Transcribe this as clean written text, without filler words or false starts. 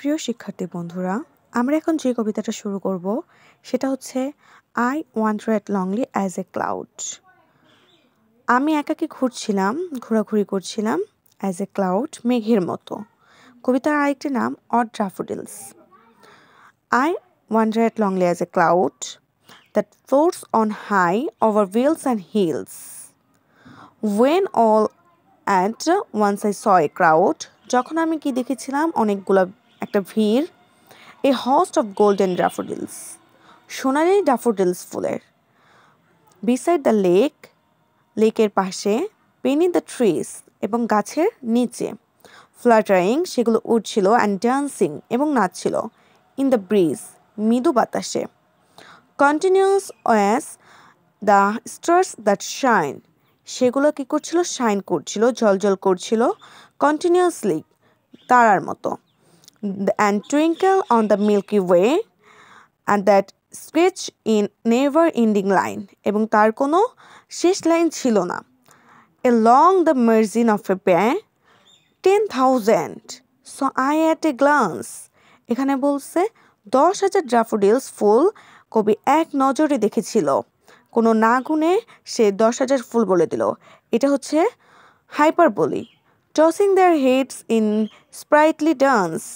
প্রিয় শিক্ষার্থী বন্ধুরা, আমরা এখন যে কবিতাটা শুরু করব সেটা হচ্ছে I wandered lonely as a cloud। আমি একাকী ঘোরাঘুরি করছিলাম অ্যাজ এ ক্লাউড, মেঘের মতো। কবিতার আরেকটি নাম odd daffodils. I wandered lonely as a cloud that floats on high over vales and hills. When all at once I saw a crowd, যখন আমি কি দেখেছিলাম একটা ভিড়, a host of golden daffodils, Sonali daffodils ফুলের, beside the lake, লেকের পাশে, beneath the trees, এবং গাছের নিচে, fluttering, সেগুলো উড়ছিল, and dancing, এবং নাচছিল, in the breeze, মৃদু বাতাসে, continuous as the stars that shine, সেগুলো কি করছিল, শাইন করছিল, ঝলঝল করছিল, কন্টিনিউয়াসলি, তারার মতো, and twinkle on the Milky Way, and that stretch in never ending line, এবং তার কোনো শেষ লাইন ছিল না, along the margin of a bay, 10,000 saw I at a glance, এখানে বলছে 10,000 ড্যাফোডিলস ফুল কবি এক নজরে দেখেছিল, কোনো না গুনে সে 10,000 ফুল বলে দিল। এটা হচ্ছে হাইপারবোলি, tossing their heads in sprightly dance,